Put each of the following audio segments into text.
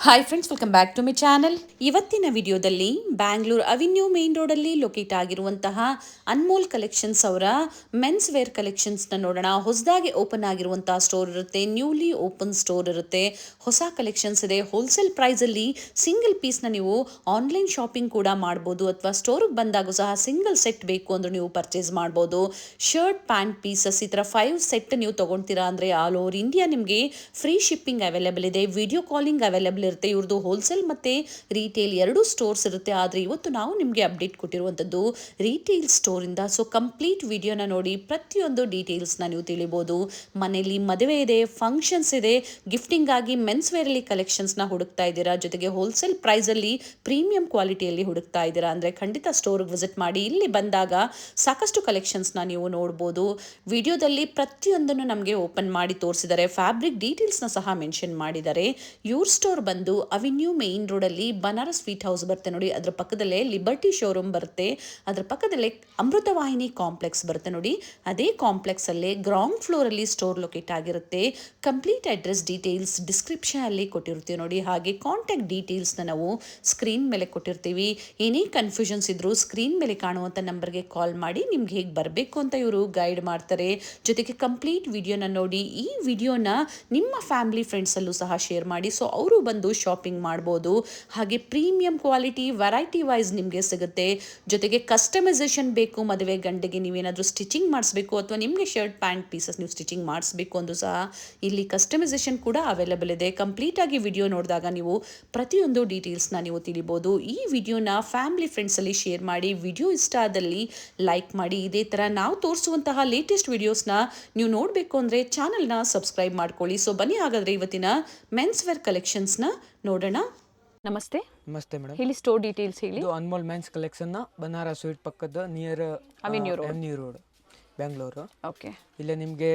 Hi friends, welcome back to my channel. ಇವತ್ತಿನ ವಿಡಿಯೋದಲ್ಲಿ Bangalore avenue main ರೋಡಲ್ಲಿ ಲೊಕೇಟ್ ಆಗಿರುವಂತಹ ಅನ್ಮೋಲ್ ಕಲೆಕ್ಷನ್ಸ್ ಅವರ ಮೆನ್ಸ್ ವೇರ್ ಕಲೆಕ್ಷನ್ಸ್ನ ನೋಡೋಣ. ಹೊಸದಾಗಿ ಓಪನ್ ಆಗಿರುವಂತಹ ಸ್ಟೋರ್ ಇರುತ್ತೆ, ನ್ಯೂಲಿ ಓಪನ್ ಸ್ಟೋರ್ ಇರುತ್ತೆ, ಹೊಸ ಕಲೆಕ್ಷನ್ಸ್ ಇದೆ. ಹೋಲ್ಸೇಲ್ ಪ್ರೈಸಲ್ಲಿ ಸಿಂಗಲ್ ಪೀಸ್ನ ನೀವು ಆನ್ಲೈನ್ ಶಾಪಿಂಗ್ ಕೂಡ ಮಾಡ್ಬೋದು, ಅಥವಾ ಸ್ಟೋರಿಗೆ ಬಂದಾಗೂ ಸಹ ಸಿಂಗಲ್ ಸೆಟ್ ಬೇಕು ಅಂದ್ರೆ ನೀವು ಪರ್ಚೇಸ್ ಮಾಡ್ಬೋದು. ಶರ್ಟ್, ಪ್ಯಾಂಟ್ ಪೀಸಸ್ ಈ ಥರ 5 ಸೆಟ್ ನೀವು ತೊಗೊಳ್ತೀರಾ ಅಂದರೆ ಆಲ್ ಓವರ್ ಇಂಡಿಯಾ ನಿಮಗೆ ಫ್ರೀ ಶಿಪ್ಪಿಂಗ್ ಅವೈಲೇಬಲ್ ಇದೆ, ವಿಡಿಯೋ ಕಾಲಿಂಗ್ ಅವೈಲೇಬಲ್ ಇರುತ್ತೆ. ಇವ್ರದ್ದು ಹೋಲ್ಸೇಲ್ ಮತ್ತು ರೀಟೇಲ್ ಎರಡೂ ಸ್ಟೋರ್ಸ್ ಇರುತ್ತೆ. ಆದರೆ ಇವತ್ತು ನಾವು ನಿಮಗೆ ಅಪ್ಡೇಟ್ ಕೊಟ್ಟಿರುವಂಥದ್ದು ರೀಟೇಲ್ ಸ್ಟೋರಿಂದ. ಸೊ ಕಂಪ್ಲೀಟ್ ವಿಡಿಯೋನ ನೋಡಿ ಪ್ರತಿಯೊಂದು ಡೀಟೇಲ್ಸ್ನ ನೀವು ತಿಳಿಬೋದು. ಮನೆಯಲ್ಲಿ ಮದುವೆ ಇದೆ, ಫಂಕ್ಷನ್ಸ್ ಇದೆ, ಗಿಫ್ಟಿಂಗ್ ಆಗಿ ಮೆನ್ಸ್ ವೇರಲ್ಲಿ ಕಲೆಕ್ಷನ್ಸ್ನ ಹುಡುಕ್ತಾ ಇದ್ದೀರಾ, ಜೊತೆಗೆ ಹೋಲ್ಸೇಲ್ ಪ್ರೈಸಲ್ಲಿ ಪ್ರೀಮಿಯಂ ಕ್ವಾಲಿಟಿಯಲ್ಲಿ ಹುಡುಕ್ತಾ ಇದ್ದೀರಾ ಅಂದರೆ ಖಂಡಿತ ಸ್ಟೋರ್ಗೆ ವಿಸಿಟ್ ಮಾಡಿ. ಇಲ್ಲಿ ಬಂದಾಗ ಸಾಕಷ್ಟು ಕಲೆಕ್ಷನ್ಸ್ನ ನೀವು ನೋಡ್ಬೋದು. ವಿಡಿಯೋದಲ್ಲಿ ಪ್ರತಿಯೊಂದನ್ನು ನಮಗೆ ಓಪನ್ ಮಾಡಿ ತೋರಿಸಿದ್ದಾರೆ. ಫ್ಯಾಬ್ರಿಕ್ ಡೀಟೇಲ್ಸ್ನ ಸಹ ಮೆನ್ಷನ್ ಮಾಡಿದ್ದಾರೆ. ಇವ್ರ ಸ್ಟೋರ್ ಬಂದು ಅವಿನ್ಯೂ ಮೇನ್ ರೋಡಲ್ಲಿ ಬನಾರಸ್ ಸ್ವೀಟ್ ಹೌಸ್ ಬರುತ್ತೆ ನೋಡಿ, ಅದರ ಪಕ್ಕದಲ್ಲೇ ಲಿಬರ್ಟಿ ಶೋರೂಮ್ ಬರುತ್ತೆ, ಅದರ ಪಕ್ಕದಲ್ಲೇ ಅಮೃತವಾಹಿನಿ ಕಾಂಪ್ಲೆಕ್ಸ್ ಬರುತ್ತೆ ನೋಡಿ. ಅದೇ ಕಾಂಪ್ಲೆಕ್ಸ್ ಅಲ್ಲೇ ಗ್ರೌಂಡ್ ಫ್ಲೋರ್ ಅಲ್ಲಿ ಸ್ಟೋರ್ ಲೊಕೇಟ್ ಆಗಿರುತ್ತೆ. ಕಂಪ್ಲೀಟ್ ಅಡ್ರೆಸ್ ಡೀಟೇಲ್ಸ್ ಡಿಸ್ಕ್ರಿಪ್ಷನ್ ಅಲ್ಲಿ ಕೊಟ್ಟಿರ್ತೀವಿ ನೋಡಿ. ಹಾಗೆ ಕಾಂಟ್ಯಾಕ್ಟ್ ಡೀಟೇಲ್ಸ್ನ ನಾವು ಸ್ಕ್ರೀನ್ ಮೇಲೆ ಕೊಟ್ಟಿರ್ತೀವಿ. ಏನೇ ಕನ್ಫ್ಯೂಷನ್ಸ್ ಇದ್ರೂ ಸ್ಕ್ರೀನ್ ಮೇಲೆ ಕಾಣುವಂಥ ನಂಬರ್ಗೆ ಕಾಲ್ ಮಾಡಿ ನಿಮ್ಗೆ ಹೇಗೆ ಬರಬೇಕು ಅಂತ ಇವರು ಗೈಡ್ ಮಾಡ್ತಾರೆ. ಜೊತೆಗೆ ಕಂಪ್ಲೀಟ್ ವಿಡಿಯೋನ ನೋಡಿ. ಈ ವಿಡಿಯೋನ ನಿಮ್ಮ ಫ್ಯಾಮಿಲಿ ಫ್ರೆಂಡ್ಸಲ್ಲೂ ಸಹ ಶೇರ್ ಮಾಡಿ, ಸೊ ಅವರು ಬಂದು ಶಾಪಿಂಗ್ ಮಾಡ್ಬೋದು. ಹಾಗೆ ಪ್ರೀಮಿಯಂ ಕ್ವಾಲಿಟಿ ವೆರೈಟಿ ವೈಸ್ ನಿಮಗೆ ಸಿಗುತ್ತೆ. ಜೊತೆಗೆ ಕಸ್ಟಮೈಸೇಷನ್ ಬೇಕು, ಮದುವೆ ಗಂಡಿಗೆ ನೀವೇನಾದರೂ ಸ್ಟಿಚಿಂಗ್ ಮಾಡಿಸ್ಬೇಕು ಅಥವಾ ನಿಮಗೆ ಶರ್ಟ್ ಪ್ಯಾಂಟ್ ಪೀಸಸ್ ನೀವು ಸ್ಟಿಚಿಂಗ್ ಮಾಡಿಸ್ಬೇಕು ಅಂದರೂ ಸಹ ಇಲ್ಲಿ ಕಸ್ಟಮೈಸೇಷನ್ ಕೂಡ ಅವೈಲೇಬಲ್ ಇದೆ. ಕಂಪ್ಲೀಟ್ ಆಗಿ ವಿಡಿಯೋ ನೋಡಿದಾಗ ನೀವು ಪ್ರತಿಯೊಂದು ಡೀಟೇಲ್ಸ್ನ ನೀವು ತಿಳಿಬೋದು. ಈ ವಿಡಿಯೋನ ಫ್ಯಾಮಿಲಿ ಫ್ರೆಂಡ್ಸಲ್ಲಿ ಶೇರ್ ಮಾಡಿ. ವಿಡಿಯೋ ಇಷ್ಟ ಆದಲ್ಲಿ ಲೈಕ್ ಮಾಡಿ. ಇದೇ ಥರ ನಾವು ತೋರಿಸುವಂತಹ ಲೇಟೆಸ್ಟ್ ವಿಡಿಯೋಸ್ನ ನೀವು ನೋಡಬೇಕು ಅಂದರೆ ಚಾನಲ್ನ ಸಬ್ಸ್ಕ್ರೈಬ್ ಮಾಡ್ಕೊಳ್ಳಿ. ಸೊ ಬನ್ನಿ ಹಾಗಾದರೆ ಇವತ್ತಿನ ಮೆನ್ಸ್ ವೇರ್ ಕಲೆಕ್ಷನ್ಸ್ನ ನೋಡೋಣ. ನಮಸ್ತೆ. ನಮಸ್ತೆ ಮೇಡಮ್. ಹೇಳಿ ಸ್ಟೋರ್ ಡೀಟೇಲ್ಸ್ ಹೇಳಿ. ಇದು Anmol men's collection Banaras sweet ಪಕ್ಕದ near avenue road Bengaluru. Okay. ಇಲ್ಲೇ ನಿಮಗೆ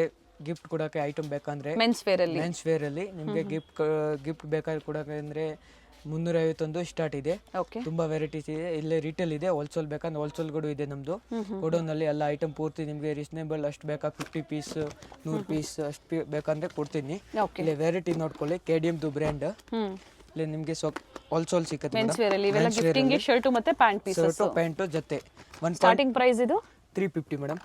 ಗಿಫ್ಟ್ ಕೊಡೋಕೆ ಐಟಮ್ ಬೇಕಂದ್ರೆ ಮೆನ್ಸ್ ವೇರ್ ಅಲ್ಲಿ ನಿಮಗೆ ಗಿಫ್ಟ್ ಬೇಕಾದ್ರೆ ಕೊಡೋಕೆ ಅಂದರೆ 351 ಸ್ಟಾರ್ಟ್ ಇದೆ. ತುಂಬಾ ವೆರೈಟೀಸ್ ಇದೆ. ಇಲ್ಲೇ ರಿಟೇಲ್ ಇದೆ, ಹೋಲ್ಸೇಲ್ ಬೇಕಂದ್ರೆ ಹೋಲ್ಸೇಲ್ ಕೂಡ ಇದೆ ನಮ್ದು. ಗೋಡೌನಲ್ಲಿ ಎಲ್ಲ ಐಟಮ್ ಪೂರ್ತಿ ನಿಮಗೆ ರೀಸನೇಬಲ್ ಅಷ್ಟು ಬೇಕಾ 50 ಪೀಸ್ 100 ಪೀಸ್ ಅಷ್ಟು ಬೇಕಂದ್ರೆ ಕೊಡ್ತೀನಿ. ಇಲ್ಲಿ ವೆರೈಟಿ ನೋಡ್ಕೊಳ್ಳಿ. KDMದು ಬ್ರ್ಯಾಂಡ್. ಇಲ್ಲಿ ನಿಮಗೆ ಹೋಲ್ಸೇಲ್ ಸಿಗುತ್ತೆ. ಮೆನ್ಸ್ ವೇರ್ ಅಲ್ಲಿ ಇವೆಲ್ಲ ಗಿಫ್ಟಿಂಗ್ ಶರ್ಟ್ ಮತ್ತೆ ಪ್ಯಾಂಟ್ ಪೀಸಸ್. ಶರ್ಟ್ ಪ್ಯಾಂಟ್ ಜೊತೆ ಸ್ಟಾರ್ಟಿಂಗ್ ಪ್ರೈಸ್ ಇದು 350 ಮೇಡಮ್.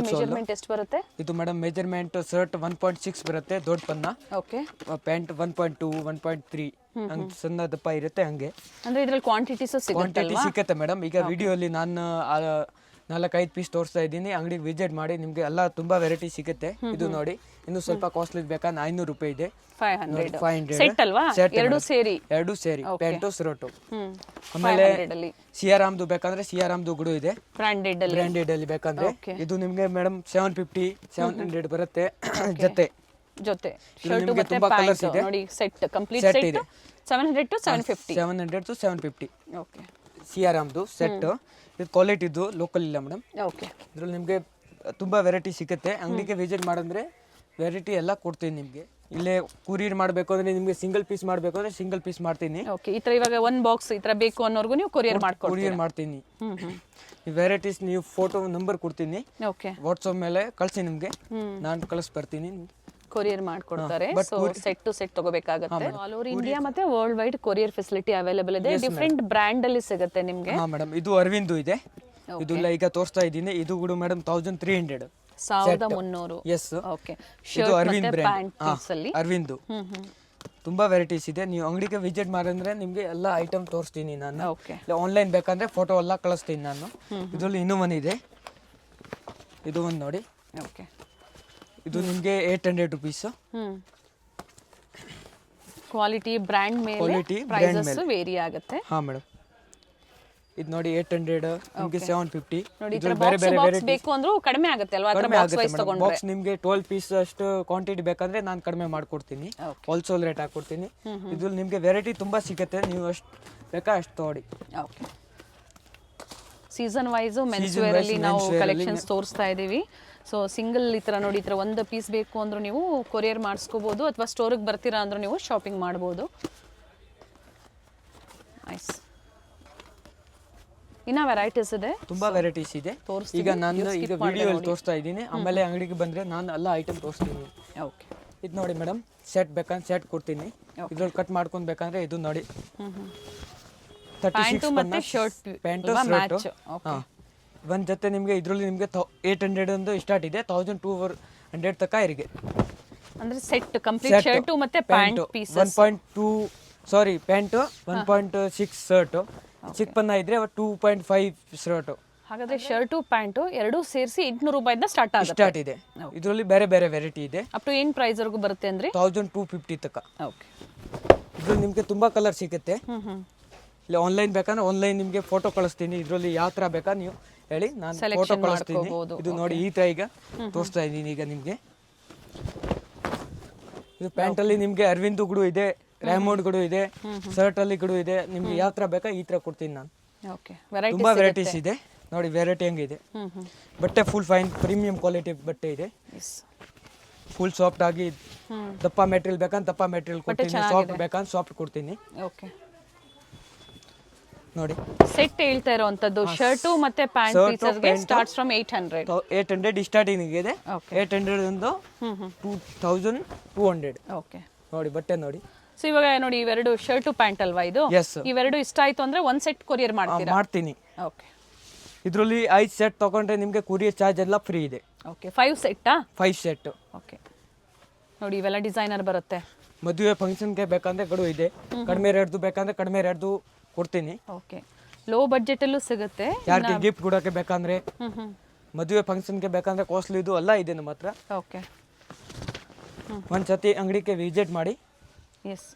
ಮೆಜರ್ಮೆಂಟ್ ಎಷ್ಟು ಬರುತ್ತೆ ಇದು ಮೇಡಮ್? ಮೆಜರ್ಮೆಂಟ್ ಶರ್ಟ್ 1.6 ಬರುತ್ತೆ ದೊಡ್ಡ ಪನ್ನ. ಓಕೆ. ಪ್ಯಾಂಟ್ 1.2 1.3 ಹಂಗೆ ಸಣ್ಣ ದಪ್ಪ ಇರುತ್ತೆ. ಹಂಗೆ ಅಂದ್ರೆ ಇದ್ರಲ್ಲಿ ಕ್ವಾಂಟಿಟಿ ಸಿಗುತ್ತೆ ಮೇಡಮ್. ಈಗ ವಿಡಿಯೋಲಿ ನಾನು 4-5 ಪೀಸ್ ತೋರಿಸ್ತಾ ಇದ್ದೀನಿ. ಅಂಗಡಿಗೆ ವಿಸಿಟ್ ಮಾಡಿ, ನಿಮಗೆ ಎಲ್ಲ ತುಂಬಾ ವೆರೈಟಿ ಸಿಗುತ್ತೆ. ಇದು ನೋಡಿ, ಇನ್ನು ಸ್ವಲ್ಪ ಕಾಸ್ಟ್ಲಿ ಬೇಕಾದ್ರೆ 500 ರೂಪಾಯಿ ಇದೆ. 500 ಸೆಟ್ ಅಲ್ವಾ? ಎರಡು ಸೇರಿ ಪ್ಯಾಂಟು ಶರ್ಟು. ಆಮೇಲೆ ಸಿಯಾರಾಮ್ದು ಬೇಕಂದ್ರೆ ಸಿಯಾರಾಮ್ದು ಗುಡು ಇದೆ, ಬ್ರಾಂಡೆಡ್ ಅಲ್ಲಿ ಬೇಕಂದ್ರೆ. ಇದು ನಿಮ್ಗೆ ಮೇಡಮ್ 700 ಬರುತ್ತೆ ಜೊತೆ ಶರ್ಟ್ ಮತ್ತೆ ಪ್ಯಾಂಟ್ ನೋಡಿ. ಸೆಟ್ ಕಂಪ್ಲೀಟ್ ಸೆಟ್ ಇದೆ 700 to 750. ಓಕೆ. ಸಿಯಾರಾಮ್ದು ಸೆಟ್. ಇದು ಕ್ವಾಲಿಟಿದು ಲೋಕಲ್ ಇಲ್ಲ ಮೇಡಮ್. ಓಕೆ. ಇದ್ರಲ್ಲಿ ನಿಮಗೆ ತುಂಬಾ ವೆರೈಟಿ ಸಿಗುತ್ತೆ. ಅಂಗಡಿಗೆ ವಿಸಿಟ್ ಮಾಡಂದ್ರೆ ವೆರೈಟಿ ಎಲ್ಲ ಕೊಡ್ತೀನಿ ನಿಮಗೆ. ಇಲ್ಲೇ ಕುರಿಯರ್ ಮಾಡಬೇಕು ಅಂದ್ರೆ ನಿಮಗೆ ಸಿಂಗಲ್ ಪೀಸ್ ಮಾಡಬೇಕು ಅಂದ್ರೆ ಸಿಂಗಲ್ ಪೀಸ್ ಮಾಡ್ತೀನಿ. ಓಕೆ. ಈ ತರ ಇವಾಗ ಒಂದು ಬಾಕ್ಸ್ ಈ ತರ ಬೇಕು ಅನ್ನೋರ್ಗು ನೀವು ಕೊರಿಯರ್ ಮಾಡ್ತೀನಿ. ಈ ವೆರೈಟೀಸ್ ನೀವು ಫೋಟೋ ನಂಬರ್ ಕೊಡ್ತೀನಿ. ಓಕೆ. ವಾಟ್ಸ್ಆಪ್ ಮೇಲೆ ಕಳಿಸಿ ನಿಮಗೆ, ನಾನು ಕಳಿಸ್ಬರ್ತೀನಿ. ಕೊರಿಯರ್ ಮಾಡ್ಕೊಡ್ತಾರೆ. ಸೊ ಸೆಟ್ ಟು ಸೆಟ್ ತಗೋಬೇಕಾಗುತ್ತೆ. ಆಲ್ ಓವರ್ ಇಂಡಿಯಾ ಮತ್ತೆ world wide courier facility available ಇದೆ. ಡಿಫರೆಂಟ್ ಬ್ರ್ಯಾಂಡ್ ಅಲ್ಲಿ ಸಿಗುತ್ತೆ ನಿಮಗೆ. ಹಾ ಮೇಡಮ್. ಇದು ಅರವಿಂದ್ ಇದೆ. ಇದು ಈಗ ತೋರಿಸ್ತಾ ಇದ್ದೀನಿ. ಇದು ಕೂಡ ಮೇಡಮ್ 1300. 1300. ಎಸ್. ಓಕೆ. ಇದು ಅರವಿಂದ್ ಬ್ರ್ಯಾಂಡ್. ಅರವಿಂದ್ ತುಂಬಾ ವೆರೈಟೀಸ್ ಇದೆ. ನೀವು ಅಂಗಡಿಗೆ ವಿಸಿಟ್ ಮಾಡಿದ್ರೆ ನಿಮಗೆ ಎಲ್ಲ ಐಟಮ್ ತೋರಿಸ್ತೀನಿ ನಾನು. ಆನ್ಲೈನ್ ಬೇಕಂದ್ರೆ ಫೋಟೋ ಎಲ್ಲ ಕಳಿಸ್ತೀನಿ ನಾನು. ಇದರಲ್ಲಿ ಇನ್ನೂ ಒಂದು ಇದೆ. ಇದು ಒಂದು ನೋಡಿ. ಓಕೆ. ಇದು ನಿಮಗೆ 800 ರೂಪೀಸ್. ಕ್ವಾಲಿಟಿ ಬ್ರ್ಯಾಂಡ್ ಮೇಲೆ ಪ್ರೈಸಸ್ ವೇರಿ ಆಗುತ್ತೆ. ಹಾ ಮೇಡಮ್. ಇದು ನೋಡಿ 800, ನಿಮಗೆ 750. ನೋಡಿ ಈ ತರ ಬಾಕ್ಸ್ ಬೇಕು ಅಂದ್ರೂ ಕಡಿಮೆ ಆಗುತ್ತೆ ಅಲ್ವಾ? ಆ ತರ ಬಾಕ್ಸ್ ವೈಸ್ ತಗೊಂಡ್ರೆ ಬಾಕ್ಸ್ ನಿಮಗೆ 12 ಪೀಸ್ ಅಷ್ಟು ಕ್ವಾಂಟಿಟಿ ಬೇಕಂದ್ರೆ ನಾನು ಕಡಿಮೆ ಮಾಡ್ಕೊಡ್ತೀನಿ. ಹೋಲ್ಸೇಲ್ ರೇಟ್ ಹಾಕೊಡ್ತೀನಿ. ಇದು ನಿಮಗೆ ವೆರೈಟಿ ತುಂಬಾ ಸಿಗುತ್ತೆ. ನೀವು ಅಷ್ಟು ಬೇಕಾ ಅಷ್ಟು ತಗೊಳ್ಳಿ. Okay. Season wise men's wear ಅಲ್ಲಿ ನಾವು ಕಲೆಕ್ಷನ್ಸ್ ತೋರಿಸ್ತಾ ಇದೀವಿ. ಸೊ ಸಿಂಗಲ್ ಈ ಥರ ನೋಡಿ, ಈ ಥರ ಒಂದು ಪೀಸ್ ಬೇಕು ಅಂದ್ರೂ ನೀವು ಕೊರಿಯರ್ ಮಾಡಿಸ್ಕೋಬೋದು, ಅಥವಾ ಸ್ಟೋರಿಗೆ ಬರ್ತೀರಾ ಅಂದ್ರೂ ನೀವು ಶಾಪಿಂಗ್ ಮಾಡ್ಬೋದು. ನೈಸ್. ಇನ್ನ ವೆರೈಟೀಸ್ ಇದೆ, ತುಂಬಾ ವೆರೈಟೀಸ್ ಇದೆ. ಈಗ ನಾನು ವಿಡಿಯೋಲಿ ತೋರಿಸ್ತಾ ಇದ್ದೀನಿ. ಆಮೇಲೆ ಅಂಗಡಿಗೆ ಬಂದ್ರೆ ನಾನು ಎಲ್ಲ ಐಟಮ್ ತೋರಿಸ್ತೀನಿ. ಓಕೆ. ಇದು ನೋಡಿ ಮೇಡಮ್, ಸೆಟ್ ಬೇಕಂದ್ರೆ ಸೆಟ್ ಕೊಡ್ತೀನಿ. ಇದ್ರಲ್ಲಿ ಕಟ್ ಮಾಡ್ಕೊಂಡು ಬೇಕಂದ್ರೆ ಇದು ನೋಡಿ, 36 ಮತ್ತೆ ಶರ್ಟ್ ಪ್ಯಾಂಟು ಶರ್ಟ್. ಹಾಂ, ಒಂದು ಜೊತೆ ನಿಮಗೆ ಇದರಲ್ಲಿ ನಿಮಗೆ 800 ಒಂದು ಸ್ಟಾರ್ಟ್ ಇದೆ, 1200 ತನಕ ಇರಿಗೆ. ಅಂದ್ರೆ ಸೆಟ್ ಕಂಪ್ಲೀಟ್ ಶರ್ಟ್ ಮತ್ತೆ ಪ್ಯಾಂಟ್ ಪೀಸ್ 1.2 ಸಾರಿ ಪ್ಯಾಂಟು 1.6 ಶರ್ಟ್, ಚಿಕ್ಕಪನ್ನ ಇದ್ರೆ 2.5 ಶರ್ಟ್. ಹಾಗಾದ್ರೆ ಶರ್ಟು ಪ್ಯಾಂಟು ಎರಡೂ ಸೇರಿಸಿ 800 ರೂಪಾಯಿಂದ ಸ್ಟಾರ್ಟ್ ಇದೆ. ಇದರಲ್ಲಿ ಬೇರೆ ಬೇರೆ ವೆರೈಟಿ ಇದೆ. ಅಪ್ ಟು ಏನು ಪ್ರೈಸ್ ವರೆಗೂ ಬರುತ್ತೆ ಅಂದ್ರೆ 1250 ತನಕ. ಓಕೆ. ಇದ್ರಲ್ಲಿ ನಿಮಗೆ ತುಂಬಾ ಕಲರ್ ಸಿಗುತ್ತೆ. ಇಲ್ಲ ಆನ್ಲೈನ್ ಬೇಕಂದ್ರೆ ಆನ್ಲೈನ್ ನಿಮಗೆ ಫೋಟೋ ಕಳಿಸ್ತೀನಿ. ಇದರಲ್ಲಿ ಯಾವ ಥರ ಬೇಕಾ ನೀವು ಹೇಳಿ, ನಾನು ಫೋಟೋ ಕಳಿಸ್ತೀನಿ. ಇದು ನೋಡಿ ಈ ಥರ ಈಗ ತೋರಿಸ್ತಾ ಇದ್ದೀನಿ ಈಗ ನಿಮಗೆ. ಇದು ಪ್ಯಾಂಟಲ್ಲಿ ನಿಮಗೆ ಅರವಿಂದ್ ಗುಡು ಇದೆ, ರ್ಯಾಮೋಡ್ ಗುಡು ಇದೆ, ಶರ್ಟ್ ಅಲ್ಲಿ ಗುಡು ಇದೆ. ನಿಮ್ಗೆ ಯಾವ ಥರ ಬೇಕಾ ಈ ಥರ ಕೊಡ್ತೀನಿ ನಾನು. ಓಕೆ. ತುಂಬಾ ವೆರೈಟೀಸ್ ಇದೆ ನೋಡಿ, ವೆರೈಟಿ ಹೆಂಗಿದೆ. ಬಟ್ಟೆ ಫುಲ್ ಫೈನ್ ಪ್ರೀಮಿಯಂ ಕ್ವಾಲಿಟಿ ಬಟ್ಟೆ ಇದೆ. ಫುಲ್ ಸಾಫ್ಟ್ ಆಗಿ ದಪ್ಪ ಮೆಟೀರಿಯಲ್ ಬೇಕಂತ ದಪ್ಪ ಮೆಟೀರಿಯಲ್ ಕೊಡ್ತೀನಿ, ಸಾಫ್ಟ್ ಬೇಕಂತ ಸಾಫ್ಟ್ ಕೊಡ್ತೀನಿ. ಓಕೆ. ನೋಡಿ ಸೆಟ್ ಹೇಳ್ತಾ ಇರೋಂತದ್ದು ಶರ್ಟು ಮತ್ತೆ ಪ್ಯಾಂಟ್ ಪೀಸಸ್ಗೆ ಸ್ಟಾರ್ಟ್ಸ್ ಫ್ರಮ್ 800 ಸ್ಟಾರ್ಟಿಂಗ್ ಇದೆ. 800 ಒಂದು 2200. ಓಕೆ. ನೋಡಿ ಬಟ್ಟೆ ನೋಡಿ. ಸೊ ಇವಾಗ ನೋಡಿ ಇವೆರಡು ಶರ್ಟು ಪ್ಯಾಂಟ್ ಅಲ್ವಾ ಇದು? ಇವೆರಡು ಇಷ್ಟ ಆಯ್ತು ಅಂದ್ರೆ ಒಂದ್ ಸೆಟ್ ಕೊರಿಯರ್ ಮಾಡ್ತೀರಾ? ಮಾಡ್ತೀನಿ. ಓಕೆ. ಇದರಲ್ಲಿ 5 ಸೆಟ್ ತಗೊಂಡ್ರೆ ನಿಮಗೆ ಕೊರಿಯರ್ ಚಾರ್ಜ್ ಎಲ್ಲ ಫ್ರೀ ಇದೆ. ಓಕೆ. 5 ಸೆಟ್ಟಾ? 5 ಸೆಟ್. ಓಕೆ. ನೋಡಿ ಇವೆಲ್ಲ ಡಿಸೈನರ್ ಬರುತ್ತೆ. ಮದುವೆ ಫಂಕ್ಷನ್ಗೆ ಬೇಕಂದ್ರೆ ಗಡು ಇದೆ, ಕಡಿಮೆ ರೇಟ್ದು ಬೇಕಂದ್ರೆ ಕಡಿಮೆ ರೇಟ್ದು ಕೊಡ್ತೀನಿ. ಓಕೆ. ಲೋ ಬಜೆಟ್ ಅಲ್ಲೂ ಸಿಗುತ್ತೆ. ಯಾರಿಗೆ ಗಿಫ್ಟ್ ಕೊಡೋಕೆ ಬೇಕಂದ್ರೆ, ಮದುವೆ ಫಂಕ್ಷನ್ಗೆ ಬೇಕಂದ್ರೆ ಕಾಸ್ಟ್ಲಿ ಇದು ಎಲ್ಲ ಇದೆ ನಮ್ಮ ಹತ್ರ. ಓಕೆ. ಒಂದ್ಸತಿ ಅಂಗಡಿಗೆ ವಿಸಿಟ್ ಮಾಡಿ. ಎಸ್.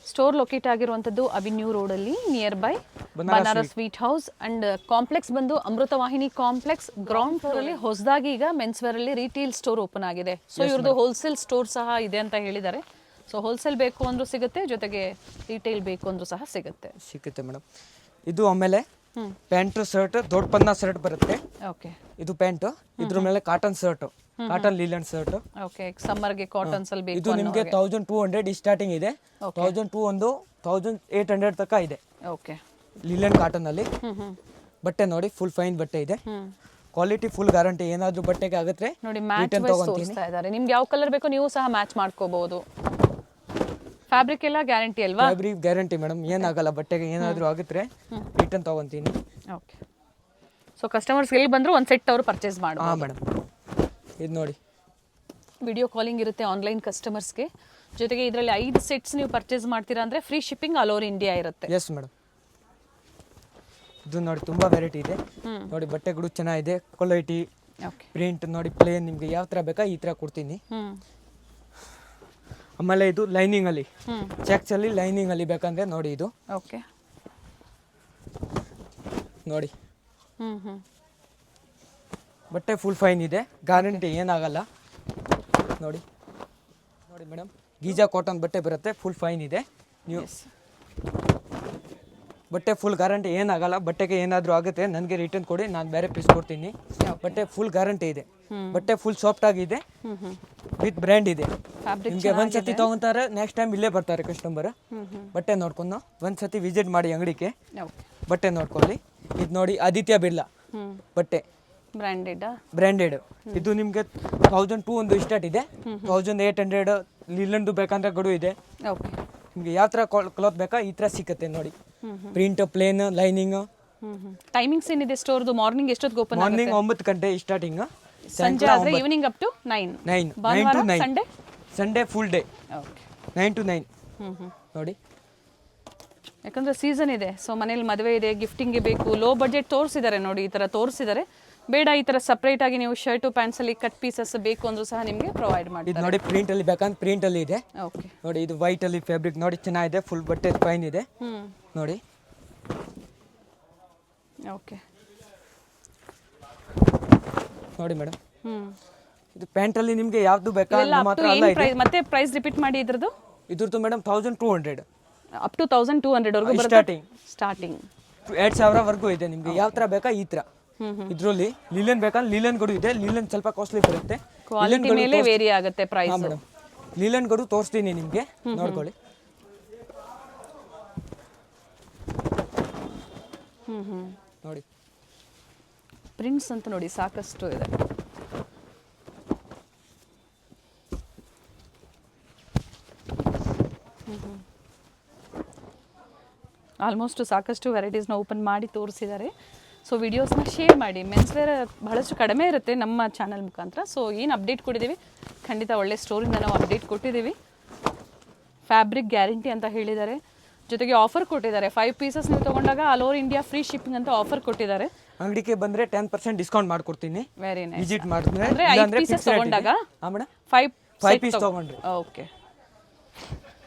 ಸ್ಟೋರ್ ಲೊಕೇಟ್ ಆಗಿರುವಂಥದ್ದು ಅವಿನ್ಯೂ ರೋಡಲ್ಲಿ near by Banaras sweet house and complex ಬಂದು ಅಮೃತವಾಹಿನಿ ಕಾಂಪ್ಲೆಕ್ಸ್ ಗ್ರೌಂಡ್ ಫ್ಲೋರ್ ಅಲ್ಲಿ ಹೊಸದಾಗಿ ಈಗ ಮೆನ್ಸ್ ವೇರ್ ಅಲ್ಲಿ ರಿಟೇಲ್ ಸ್ಟೋರ್ ಓಪನ್ ಆಗಿದೆ. ಸೊ ಇವ್ರದ್ದು ಹೋಲ್ಸೇಲ್ ಸ್ಟೋರ್ ಸಹ ಇದೆ ಅಂತ ಹೇಳಿದ್ದಾರೆ. ಸೊ ಹೋಲ್ಸೇಲ್ ಬೇಕು ಅಂದ್ರೂ ಸಿಗುತ್ತೆ, ಜೊತೆಗೆ ರಿಟೇಲ್ ಬೇಕು ಅಂದ್ರೂ ಸಹ ಸಿಗುತ್ತೆ ಮೇಡಮ್. ಇದು ಆಮೇಲೆ ಪ್ಯಾಂಟ್ ಶರ್ಟ್ ದೊಡ್ಡ ಪನ್ನ ಶರ್ಟ್ ಬರುತ್ತೆ. ಓಕೆ. ಇದು ಪ್ಯಾಂಟ್, ಇದ್ರ ಮೇಲೆ cotton shirt, cotton ಲೀಲನ್ shirt. Okay. Summer ಗೆ ಕಾಟನ್ಸ್ ಅಲ್ಲಿ ಬೇಕು. ಇದು ನಿಮಗೆ 1200 ಸ್ಟಾರ್ಟಿಂಗ್ ಇದೆ, 1200 ಒಂದು 1800 ತನಕ ಇದೆ. ಓಕೆ. ಲೀಲನ್ ಕಾಟನ್ ಅಲ್ಲಿ ಬಟ್ಟೆ ನೋಡಿ, ಫುಲ್ ಫೈನ್ ಬಟ್ಟೆ ಇದೆ, ಕ್ವಾಲಿಟಿ ಫುಲ್ ಗ್ಯಾರಂಟಿ. ಏನಾದ್ರೂ ಬಟ್ಟೆಗೆ ಆಗುತ್ತೆ ನೋಡಿ, ಮ್ಯಾಚ್ ತೋರಿಸ್ತಾ ಇದ್ದಾರೆ. ನಿಮ್ಗೆ ಯಾವ ಕಲರ್ ಬೇಕೋ ನೀವು ಸಹ ಮ್ಯಾಚ್ ಮಾಡ್ಕೋಬಹುದು. ಫ್ಯಾಬ್ರಿಕ್ ಎಲ್ಲ ಗ್ಯಾರಂಟಿ ಅಲ್ವಾ? ಫ್ಯಾಬ್ರಿಕ್ ಗ್ಯಾರಂಟಿ ಮೇಡಮ್, ಏನಾಗಲ್ಲ. ಬಟ್ಟೆಗೆ ಏನಾದ್ರೂ ಆಗುತ್ತೆ ರಿಟರ್ನ್ ತಗೊಂತೀನಿ. ಓಕೆ. ಸೊ ಕಸ್ಟಮರ್ಸ್ ಎಲ್ಲಿ ಬಂದ್ರು ಒಂದು ಸೆಟ್ ಅವರು ಪರ್ಚೇಸ್ ಮಾಡಬಹುದು. ಹಾಂ ಮೇಡಮ್. ಇದು ನೋಡಿ, ವಿಡಿಯೋ ಕಾಲಿಂಗ್ ಇರುತ್ತೆ ಆನ್ಲೈನ್ ಕಸ್ಟಮರ್ಸ್ಗೆ. ಜೊತೆಗೆ ಇದರಲ್ಲಿ 5 ಸೆಟ್ಸ್ ನೀವು ಪರ್ಚೇಸ್ ಮಾಡ್ತೀರಾ ಅಂದ್ರೆ free shipping all over India ಇರುತ್ತೆ. Yes madam. ಇದು ನೋಡಿ ತುಂಬಾ ವೆರೈಟಿ ಇದೆ ನೋಡಿ, ಬಟ್ಟೆಗಳು ಚೆನ್ನಾಗಿದೆ, ಕ್ವಾಲಿಟಿ, ಪ್ರಿಂಟ್ ನೋಡಿ, ಪ್ಲೇನ್ ನಿಮಗೆ ಯಾವ ಥರ ಬೇಕಾ ಈ ಥರ ಕೊಡ್ತೀನಿ. ಆಮೇಲೆ ಇದು ಲೈನಿಂಗ್ ಅಲ್ಲಿ, ಚೆಕ್ಸ್ ಅಲ್ಲಿ ಲೈನಿಂಗ್ ಅಲ್ಲಿ ಬೇಕಂದ್ರೆ ನೋಡಿ ಇದು. ಓಕೆ. ನೋಡಿ ಬಟ್ಟೆ ಫುಲ್ ಫೈನ್ ಇದೆ, ಗ್ಯಾರಂಟಿ ಏನಾಗಲ್ಲ. ನೋಡಿ ನೋಡಿ ಮೇಡಮ್, ಗೀಜಾ ಕಾಟನ್ ಬಟ್ಟೆ ಬರುತ್ತೆ, ಫುಲ್ ಫೈನ್ ಇದೆ. ನೀವು ಬಟ್ಟೆ ಫುಲ್ ಗ್ಯಾರಂಟಿ ಏನಾಗಲ್ಲ. ಬಟ್ಟೆಗೆ ಏನಾದರೂ ಆಗುತ್ತೆ ನನಗೆ ರಿಟರ್ನ್ ಕೊಡಿ, ನಾನು ಬೇರೆ ಪೀಸ್ ಕೊಡ್ತೀನಿ. ಬಟ್ಟೆ ಫುಲ್ ಗ್ಯಾರಂಟಿ ಇದೆ, ಬಟ್ಟೆ ಫುಲ್ ಸಾಫ್ಟ್ ಆಗಿದೆ, ವಿತ್ ಬ್ರ್ಯಾಂಡ್ ಇದೆ. ನಿಮಗೆ ಒಂದ್ಸತಿ ತಗೊಂತಾರೆ ನೆಕ್ಸ್ಟ್ ಟೈಮ್ ಇಲ್ಲೇ ಬರ್ತಾರೆ ಕಸ್ಟಮರ್. ಬಟ್ಟೆ ನೋಡ್ಕೊಂಡು ಒಂದ್ಸತಿ ವಿಸಿಟ್ ಮಾಡಿ ಅಂಗಡಿಗೆ, ಬಟ್ಟೆ ನೋಡ್ಕೊಳ್ಳಿ. ಇದು ನೋಡಿ ಆದಿತ್ಯ ಬಿರ್ಲಾ ಬಟ್ಟೆ, ಬ್ರ್ಯಾಂಡೆಡ್. ಇದು ನಿಮಗೆ 1200 ಒಂದು ಸ್ಟಾರ್ಟ್ ಇದೆ, 1800 ಲೀಲನ್ದು ಬೇಕಂದ್ರೆ ಗಡು ಇದೆ. ನಿಮಗೆ ಯಾವ ಥರ ಕ್ಲಾತ್ ಬೇಕಾ ಈ ಥರ ಸಿಕ್ಕತ್ತೆ ನೋಡಿ. Print, plane, lining. ಟೈಮಿಂಗ್ಸ್ ಏನಿದೆ ಸ್ಟೋರ್ದು? ಮಾರ್ನಿಂಗ್ ಎಷ್ಟೊತ್ತಿಗೆ ಓಪನ್ ಆಗುತ್ತೆ? ಮಾರ್ನಿಂಗ್ 9 ಗಂಟೆ ಸ್ಟಾರ್ಟಿಂಗ್, ಸಂಜೆ ಆದರೆ evening up to 9 Sunday full day 9 to 9 ನೋಡಿ. ಯಾಕಂದ್ರೆ ಸೀಸನ್ ಇದೆ, ಸೊ ಮನೇಲಿ ಮದುವೆ ಇದೆ, ಗಿಫ್ಟಿಂಗ್ಗೆ ಬೇಕು. ಲೋ ಬಜೆಟ್ ತೋರಿಸಿದ್ದಾರೆ ನೋಡಿ, ಈ ಥರ ತೋರಿಸಿದ್ದಾರೆ. ಬೇಡ ಈ ಥರ ಸಪ್ರೇಟ್ ಆಗಿ ನೀವು ಶರ್ಟು ಪ್ಯಾಂಟ್ಸ್ ಅಲ್ಲಿ ಕಟ್ ಪೀಸಸ್ ಬೇಕು ಅಂದ್ರೂ ಸಹ ನಿಮಗೆ ಪ್ರೊವೈಡ್ ಮಾಡಿ. ಇದು ನೋಡಿ ಪ್ರಿಂಟ್ ಅಲ್ಲಿ ಬೇಕಂದ್ರೆ ಪ್ರಿಂಟ್ ಅಲ್ಲಿ ಇದೆ. ಓಕೆ. ನೋಡಿ ಇದು ವೈಟ್ ಅಲ್ಲಿ ಫ್ಯಾಬ್ರಿಕ್ ನೋಡಿ ಚೆನ್ನಾಗಿದೆ, ಫುಲ್ ಬಟ್ಟೆ ಫೈನ್ ಇದೆ ನೋಡಿ. ಓಕೆ. ನೋಡಿ ಮೇಡಮ್, ಇದು ಪ್ಯಾಂಟ್ ಅಲ್ಲಿ ನಿಮಗೆ ಯಾವ್ದು ಬೇಕಾ ನಮ್ಮ ಹತ್ರ ಅಲ್ಲ ಇದೆ. ಮತ್ತೆ ಪ್ರೈಸ್ ರಿಪೀಟ್ ಮಾಡಿ ಇದ್ರದ್ದು. ಇದ್ರದ್ದು ಮೇಡಮ್ 1200 ಅಪ್ ಟು 1200 ವರೆಗೂ ಸ್ಟಾರ್ಟಿಂಗ್ 2000 ವರೆಗೂ ಇದೆ. ನಿಮಗೆ ಯಾವ ತರ ಬೇಕಾ ಈ ತರ. ಇದರಲ್ಲಿ ಲೀಲನ್ ಬೇಕಂದ್ರೆ ಲೀಲನ್ ಗಡು ಇದೆ, ಲೀಲನ್ ಸ್ವಲ್ಪ ಕಾಸ್ಟ್ಲಿ ಬರುತ್ತೆ, ಕ್ವಾಲಿಟಿ ಮೇಲೆ ವೇರಿ ಆಗುತ್ತೆ ಪ್ರೈಸ್. ಮೇಡಮ್ ಲೀಲನ್ ಗಡು ತೋರಿಸ್ತೀನಿ ನಿಮಗೆ, ನೋಡ್ಕೊಳ್ಳಿ. ನೋಡಿ ಪ್ರಿಂಟ್ಸ್ ಅಂತ ನೋಡಿ ಸಾಕಷ್ಟು ಇದೆ. ಆಲ್ಮೋಸ್ಟ್ ಸಾಕಷ್ಟು ವೆರೈಟೀಸ್ನ ಓಪನ್ ಮಾಡಿ ತೋರಿಸಿದ್ದಾರೆ. ಸೊ ವಿಡಿಯೋಸ್ನ ಶೇರ್ ಮಾಡಿ. ಮೆನ್ಸ್ ವೇರ್ ಬಹಳಷ್ಟು ಕಡಿಮೆ ಇರುತ್ತೆ ನಮ್ಮ ಚಾನಲ್ ಮುಖಾಂತರ. ಸೊ ಏನು ಅಪ್ಡೇಟ್ ಕೊಟ್ಟಿದ್ದೀವಿ, ಖಂಡಿತ ಒಳ್ಳೆ ಸ್ಟೋರಿಂದ ನಾವು ಅಪ್ಡೇಟ್ ಕೊಟ್ಟಿದ್ದೀವಿ. ಫ್ಯಾಬ್ರಿಕ್ ಗ್ಯಾರಂಟಿ ಅಂತ ಹೇಳಿದ್ದಾರೆ, ಜೊತೆಗೆ ಆಫರ್ ಕೊಟ್ಟಿದ್ದಾರೆ. 5 ಪೀಸಸ್ ನೀವು ತೊಗೊಂಡಾಗ all over India free shipping ಅಂತ ಆಫರ್ ಕೊಟ್ಟಿದ್ದಾರೆ. ಅಂಗಡಿಗೆ ಬಂದರೆ 10% ಡಿಸ್ಕೌಂಟ್ ಮಾಡ್ಕೊಡ್ತೀನಿ. Very nice. ವಿಸಿಟ್ ಮಾಡಿದ್ರೆ ಅಂದರೆ 5 ಪೀಸಸ್ ತೊಗೊಂಡಾಗ ಮೇಡಮ್ 5 ಪೀಸ್ ತೊಗೊಂಡ್ರಿ. ಓಕೆ.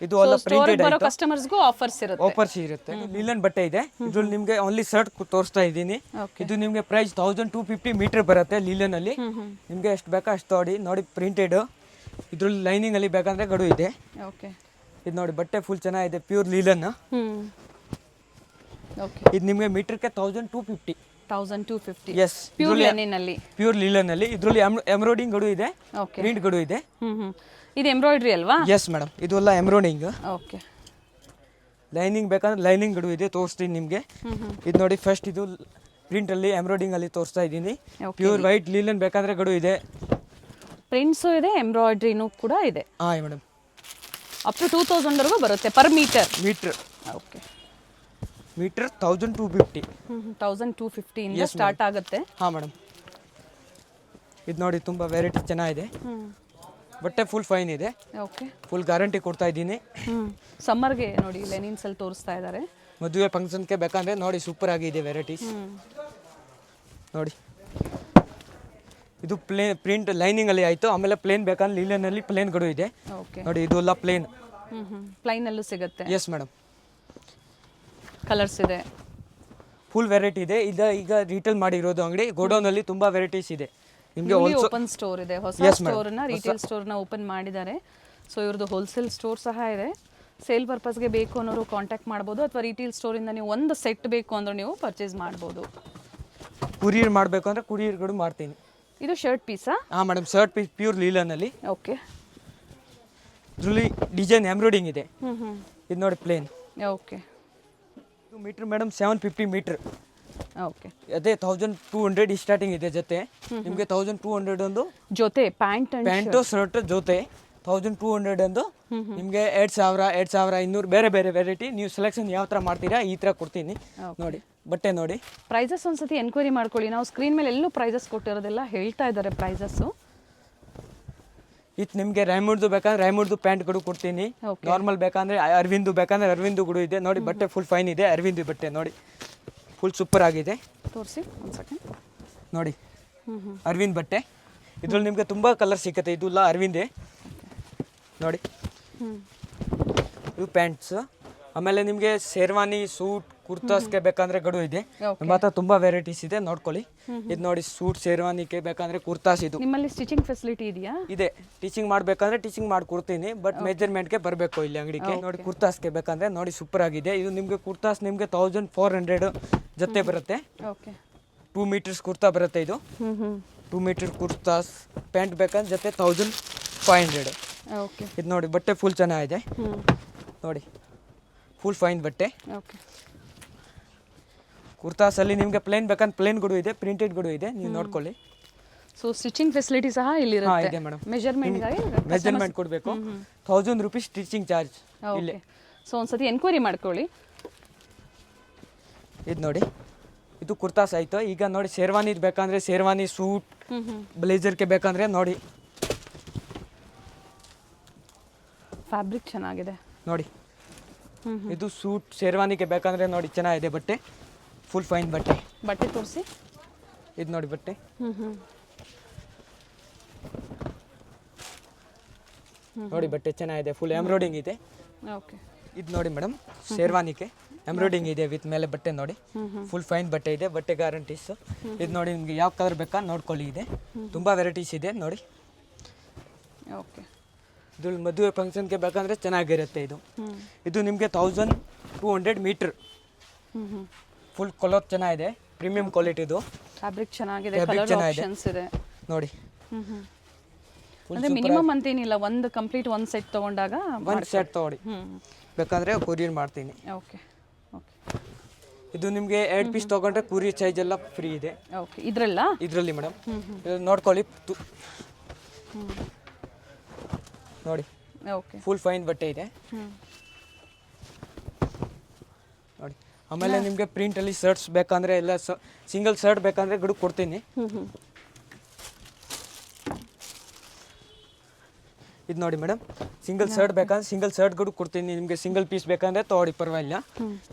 ಇದು ಎಲ್ಲ ಪ್ರಿಂಟೆಡ್ ಬರೋ ಕಸ್ಟಮರ್ಸ್ಗೂ ಆಫರ್ಸ್ ಇರುತ್ತೆ. ಆಫರ್ಸ್ ಇರುತ್ತೆ. ಲಿನನ್ ಬಟ್ಟೆ ಇದೆ. ಇದ್ರಲ್ಲಿ ನಿಮಗೆ ಓನ್ಲಿ ಶರ್ಟ್ ತೋರಿಸ್ತಾ ಇದ್ದೀನಿ. ಇದು ನಿಮಗೆ ಪ್ರೈಸ್ 1250 ಮೀಟರ್ ಬರುತ್ತೆ. ಲಿನನ್ ಅಲ್ಲಿ ನಿಮಗೆ ಎಷ್ಟು ಬೇಕಾ ಅಷ್ಟು ನೋಡಿ ಪ್ರಿಂಟೆಡ್. ಇದ್ರಲ್ಲಿ ಲೈನಿಂಗ್ ಅಲ್ಲಿ ಬೇಕಂದ್ರೆ ಗಡು ಇದೆ. ಓಕೆ. ಇದು ನೋಡಿ ಬಟ್ಟೆ ಫುಲ್ ಚೆನ್ನಾಗಿದೆ, ಪ್ಯೂರ್ ಲೀಲನ್. ಓಕೆ. ಇದು ನಿಮಗೆ ಮೀಟರ್ಗೆ 1250. 1250. ಎಸ್, ಪ್ಯೂರ್ ಲೆನಿನ್ ಅಲ್ಲಿ. ಪ್ಯೂರ್ ಲೀಲನ್ ಅಲ್ಲಿ. ಇದ್ರಲ್ಲಿ ಎಂಬ್ರಾಯ್ಡಿಂಗ್ ಗಡು ಇದೆ, ಪ್ರಿಂಟ್ ಗಡು ಇದೆ. ಇದು ಎಂಬ್ರಾಯ್ಡ್ರಿ ಅಲ್ವಾ? ಎಸ್ ಮೇಡಮ್, ಇದು ಎಲ್ಲ ಎಂಬ್ರಾಯ್ಡಿಂಗ್. ಓಕೆ. ಲೈನಿಂಗ್ ಬೇಕಂದ್ರೆ ಲೈನಿಂಗ್ ಗಡು ಇದೆ, ತೋರಿಸ್ತೀನಿ ನಿಮಗೆ. ಇದು ನೋಡಿ ಫಸ್ಟ್ ಇದು ಪ್ರಿಂಟ್ ಅಲ್ಲಿ ಎಂಬ್ರಾಯ್ಡಿಂಗ್ ಅಲ್ಲಿ ತೋರಿಸ್ತಾ ಇದ್ದೀನಿ. ಪ್ಯೂರ್ ವೈಟ್ ಲೀಲನ್ ಬೇಕಂದ್ರೆ ಗಡು ಇದೆ, ಪ್ರಿಂಟ್ಸು ಇದೆ, ಎಂಬ್ರಾಯ್ಡ್ರಿನೂ ಕೂಡ ಇದೆ. ಹಾಂ ಮೇಡಮ್. ಅಪ್ ಟು 2000 ವರೆಗೂ ಬರುತ್ತೆ ಪರ್ ಮೀಟರ್. ಓಕೆ. ಮೀಟರ್ 1250. 1250 ಇಂದ ಸ್ಟಾರ್ಟ್ ಆಗುತ್ತೆ. ಹಾಂ ಮೇಡಮ್. ಇದು ನೋಡಿ ತುಂಬ ವೆರೈಟಿ ಚೆನ್ನಾಗಿದೆ. ಬಟ್ಟೆ ಫುಲ್ ಫೈನ್ ಇದೆ. ಓಕೆ. ಫುಲ್ ಗ್ಯಾರಂಟಿ ಕೊಡ್ತಾ ಇದ್ದೀನಿ. ಸಮ್ಮರ್ಗೆ ನೋಡಿ ಲೆನಿನ್ಸ್ ಅಲ್ಲಿ ತೋರಿಸ್ತಾ ಇದ್ದಾರೆ. ಮದುವೆ ಫಂಕ್ಷನ್ಗೆ ಬೇಕಂದ್ರೆ ನೋಡಿ ಸೂಪರ್ ಆಗಿದೆ ವೆರೈಟೀಸ್. ನೋಡಿ ಇದು ಪ್ರಿಂಟ್ ಲೈನಿಂಗ್ ಅಲ್ಲಿ ಆಯಿತು. ಆಮೇಲೆ ಪ್ಲೇನ್ ಬೇಕಂದ್ರೆ ಲೀಲನ್ ಅಲ್ಲಿ ಪ್ಲೇನ್ ಗಡು ಇದೆ. ನೋಡಿ ಇದು ಎಲ್ಲ ಪ್ಲೇನ್. ಪ್ಲೈನ್ ಅಲ್ಲೂ ಸಿಗುತ್ತೆ. Yes madam. ಕಲರ್ಸ್ ಇದೆ, ಫುಲ್ ವೆರೈಟಿ ಇದೆ. ಈಗ ರೀಟೇಲ್ ಮಾಡಿರೋದು ಅಂಗಡಿ. ಗೋಡೌನ್ ಅಲ್ಲಿ ತುಂಬಾ ವೆರೈಟೀಸ್ ಇದೆ. ನಿಮಗೆ ಓಪನ್ ಸ್ಟೋರ್ ಇದೆ, ಹೊಸ ಸ್ಟೋರ್ನ ರಿಟೇಲ್ ಸ್ಟೋರ್ನ ಓಪನ್ ಮಾಡಿದ್ದಾರೆ. ಸೊ ಇವ್ರದ್ದು ಹೋಲ್ಸೇಲ್ ಸ್ಟೋರ್ ಸಹ ಇದೆ. ಸೇಲ್ ಪರ್ಪಸ್ಗೆ ಬೇಕು ಅನ್ನೋರು ಕಾಂಟ್ಯಾಕ್ಟ್ ಮಾಡ್ಬೋದು, ಅಥವಾ ರಿಟೇಲ್ ಸ್ಟೋರಿಂದ ನೀವು ಒಂದು ಸೆಟ್ ಬೇಕು ಅಂದ್ರೆ ನೀವು ಪರ್ಚೇಸ್ ಮಾಡ್ಬೋದು. ಕುರಿಯರ್ ಮಾಡಬೇಕು ಅಂದ್ರೆ ಕುರಿಯರ್ಗಳು ಮಾಡ್ತೀನಿ. ಇದು ಶರ್ಟ್ ಪೀಸಾ? ಹಾಂ madam, shirt piece pure linen ಅಲ್ಲಿ. ಓಕೆ. ಇದರಲ್ಲಿ ಡಿಸೈನ್ ಎಂಬ್ರಾಯ್ಡಿಂಗ್ ಇದೆ. ಇದು ನೋಡಿ ಪ್ಲೇನ್. ಓಕೆ. ಇದು ಮೀಟರ್ ಮೇಡಮ್ 750 ಮೀಟರ್. ಓಕೆ. ಅದೇ 1200 ಸ್ಟಾರ್ಟಿಂಗ್ ಇದೆ. ಜೊತೆ ನಿಮಗೆ 1200 ಒಂದು ಜೊತೆ ಪ್ಯಾಂಟು ಶರ್ಟ್ ಜೊತೆ 1200 ಒಂದು ನಿಮಗೆ 2200 ಬೇರೆ ಬೇರೆ ವೆರೈಟಿ. ನೀವು ಸೆಲೆಕ್ಷನ್ ಯಾವ ಥರ ಮಾಡ್ತೀರಾ ಈ ಥರ ಕೊಡ್ತೀನಿ. ನೋಡಿ ಬಟ್ಟೆ ನೋಡಿ. ಪ್ರೈಸಸ್ ಒಂದ್ಸತಿ ಎನ್ಕ್ವೈರಿ ಮಾಡ್ಕೊಳ್ಳಿ. ನಾವು ಸ್ಕ್ರೀನ್ ಮೇಲೆ ಎಲ್ಲೂ ಪ್ರೈಸಸ್ ಕೊಟ್ಟಿರೋದೆಲ್ಲ ಹೇಳ್ತಾ ಇದ್ದಾರೆ ಪ್ರೈಸಸ್ಸು. ಇದು ನಿಮಗೆ ರೈಮುಡ್ದು ಬೇಕಂದ್ರೆ ರೈಮುಡ್ದು ಪ್ಯಾಂಟ್ಗಳು ಕೊಡ್ತೀನಿ. ನಾರ್ಮಲ್ ಬೇಕಂದ್ರೆ ಅರವಿಂದು ಬೇಕಂದ್ರೆ ಅರವಿಂದು ಕೂಡ ಇದೆ. ನೋಡಿ ಬಟ್ಟೆ ಫುಲ್ ಫೈನ್ ಇದೆ. ಅರವಿಂದು ಬಟ್ಟೆ ನೋಡಿ ಫುಲ್ ಸೂಪರ್ ಆಗಿದೆ. ತೋರಿಸಿ ಒಂದು ಸೆಕೆಂಡ್. ನೋಡಿ ಅರವಿಂದ್ ಬಟ್ಟೆ. ಇದ್ರಲ್ಲಿ ನಿಮಗೆ ತುಂಬ ಕಲರ್ ಸಿಗುತ್ತೆ. ಇದೆಲ್ಲ ಅರವಿಂದೇ ನೋಡಿ. ಇದು ಪ್ಯಾಂಟ್ಸ್. ಆಮೇಲೆ ನಿಮಗೆ ಶೇರ್ವಾನಿ ಸೂಟ್ ಕುರ್ತಾಸ್ಗೆ ಬೇಕಂದ್ರೆ ಗಡು ಇದೆ. ನಮ್ಮ ಹತ್ರ ತುಂಬ ವೆರೈಟೀಸ್ ಇದೆ, ನೋಡ್ಕೊಳ್ಳಿ. ಇದು ನೋಡಿ ಸೂಟ್ ಶೇರ್ವಾನಿಗೆ ಬೇಕಂದ್ರೆ ಕುರ್ತಾಸ್. ಇದು ನಿಮ್ಮಲ್ಲಿ ಸ್ಟಿಚಿಂಗ್ ಫೆಸಿಲಿಟಿ ಇದೆಯಾ? ಇದೆ. ಟೀಚಿಂಗ್ ಮಾಡಬೇಕಂದ್ರೆ ಟೀಚಿಂಗ್ ಮಾಡಿಕೊಡ್ತೀನಿ, ಬಟ್ ಮೆಜರ್ಮೆಂಟ್ಗೆ ಬರಬೇಕು ಇಲ್ಲಿ ಅಂಗಡಿಗೆ. ನೋಡಿ ಕುರ್ತಾಸ್ಗೆ ಬೇಕಂದ್ರೆ ನೋಡಿ ಸೂಪರ್ ಆಗಿದೆ. ಇದು ನಿಮಗೆ ಕುರ್ತಾಸ್ ನಿಮಗೆ 1400 ಜೊತೆ ಬರುತ್ತೆ. ಓಕೆ. 2 ಮೀಟರ್ಸ್ ಕುರ್ತಾ ಬರುತ್ತೆ. ಇದು 2 ಮೀಟರ್ ಕುರ್ತಾಸ್. ಪ್ಯಾಂಟ್ ಬೇಕಂದ್ರೆ ಜೊತೆ 1500. ಓಕೆ. ಇದು ನೋಡಿ ಬಟ್ಟೆ ಫುಲ್ ಚೆನ್ನಾಗಿದೆ. ನೋಡಿ ಫುಲ್ ಫೈನ್ ಬಟ್ಟೆ. ಓಕೆ. ಕುರ್ತಾಸಲ್ಲಿ ನಿಮಗೆ ಪ್ಲೇನ್ ಬೇಕಂದ್ರೆ ಪ್ಲೇನ್ ಗಡು ಇದೆ, ಪ್ರಿಂಟೆಡ್ ಗಡು ಇದೆ, ನೀವು ನೋಡ್ಕೊಳ್ಳಿ. ಸೊ ಸ್ಟಿಚಿಂಗ್ ಫೆಸಿಲಿಟಿ ಸಹ ಇಲ್ಲಿ ಇರುತ್ತೆ. ಇದೆ ಮೇಡಮ್. ಮೆಜರ್ಮೆಂಟ್ ಕೊಡಬೇಕು. 1000 ರೂಪೀಸ್ ಸ್ಟಿಚಿಂಗ್ ಚಾರ್ಜ್ ಇಲ್ಲಿ. ಸೊ ಒಂದ್ಸತಿ ಎನ್ಕ್ವೈರಿ ಮಾಡ್ಕೊಳ್ಳಿ. ಇದು ನೋಡಿ ಇದು ಕುರ್ತಾಸ್ ಆಯಿತು. ಈಗ ನೋಡಿ ಶೇರ್ವಾನಿ ಬೇಕಂದ್ರೆ ಶೇರ್ವಾನಿ, ಸೂಟ್, ಬ್ಲೇಜರ್ಗೆ ಬೇಕಂದ್ರೆ ನೋಡಿ ಫ್ಯಾಬ್ರಿಕ್ ಚೆನ್ನಾಗಿದೆ ನೋಡಿ. ಇದು ಸೂಟ್ ಶೇರ್ವಾನಿಗೆ ಬೇಕಂದ್ರೆ ನೋಡಿ ಚೆನ್ನಾಗಿದೆ ಬಟ್ಟೆ, ಫುಲ್ ಫೈನ್ ಬಟ್ಟೆ. ಬಟ್ಟೆ ತೋರಿಸಿ. ಇದು ನೋಡಿ ಬಟ್ಟೆ. ನೋಡಿ ಬಟ್ಟೆ ಚೆನ್ನಾಗಿದೆ, ಫುಲ್ ಎಂಬ್ರಾಯ್ಡಿಂಗ್ ಇದೆ. ಓಕೆ. ಇದು ನೋಡಿ ಮೇಡಮ್ ಶೇರ್ವಾನಿಗೆ ಎಂಬ್ರಾಯ್ಡಿಂಗ್ ಇದೆ ವಿತ್ ಮೇಲೆ ಬಟ್ಟೆ ನೋಡಿ ಫುಲ್ ಫೈನ್ ಬಟ್ಟೆ ಇದೆ. ಬಟ್ಟೆ ಗ್ಯಾರಂಟೀಸ್. ಇದು ನೋಡಿ ನಿಮಗೆ ಯಾವ ಕಲರ್ ಬೇಕಾ ನೋಡ್ಕೊಳ್ಳಿ. ಇದೆ ತುಂಬ ವೆರೈಟೀಸ್ ಇದೆ ನೋಡಿ. ಓಕೆ. ಇದು ಮದುವೆ ಫಂಕ್ಷನ್ಗೆ ಬೇಕಂದ್ರೆ ಚೆನ್ನಾಗಿರುತ್ತೆ. ಇದು ನಿಮಗೆ 1200 ಮೀಟರ್. ಫುಲ್ ಕಲರ್ ಚೆನ್ನಾಗಿದೆ, ಪ್ರೀಮಿಯಂ ಕ್ವಾಲಿಟಿದು. ಫ್ಯಾಬ್ರಿಕ್ ಚೆನ್ನಾಗಿದೆ, ಕಲರ್ ಆಪ್ಷನ್ಸ್ ಇದೆ ನೋಡಿ. ಅಂದ್ರೆ ಮಿನಿಮಮ್ ಅಂತೇನಿಲ್ಲ, ಒಂದು ಕಂಪ್ಲೀಟ್ ಒಂದು ಸೆಟ್ ತಗೊಂಡಾಗ ಒಂದು ಸೆಟ್ ತಗೊಳ್ಳಿ, ಬೇಕಾದ್ರೆ ಕೊರಿಯರ್ ಮಾಡ್ತೀನಿ. ಓಕೆ. ಓಕೆ. ಇದು ನಿಮಗೆ 2 ಪೀಸ್ ತಗೊಂಡ್ರೆ ಕೊರಿಯರ್ ಚಾರ್ಜ್ ಎಲ್ಲ ಫ್ರೀ ಇದೆ. ಓಕೆ. ಇದರಲ್ಲಿ ಮೇಡಮ್ ನೋಡ್ಕೊಳ್ಳಿ ನೋಡಿ. ಓಕೆ. ಫುಲ್ ಫೈನ್ ಬಟ್ಟೆ ಇದೆ. ನೋಡಿ. ಆಮೇಲೆ ನಿಮಗೆ ಪ್ರಿಂಟಲ್ಲಿ ಶರ್ಟ್ಸ್ ಬೇಕಂದರೆ ಎಲ್ಲ ಸಿಂಗಲ್ ಶರ್ಟ್ ಬೇಕಂದರೆ ಗಡು ಕೊಡ್ತೀನಿ. ಇದು ನೋಡಿ ಮೇಡಮ್, ಸಿಂಗಲ್ ಶರ್ಟ್ ಬೇಕಂದ್ರೆ ಸಿಂಗಲ್ ಶರ್ಟ್ ಗಡು ಕೊಡ್ತೀನಿ. ನಿಮಗೆ ಸಿಂಗಲ್ ಪೀಸ್ ಬೇಕಂದ್ರೆ ತೊಗೊಳ್ಳಿ, ಪರವಾಗಿಲ್ಲ.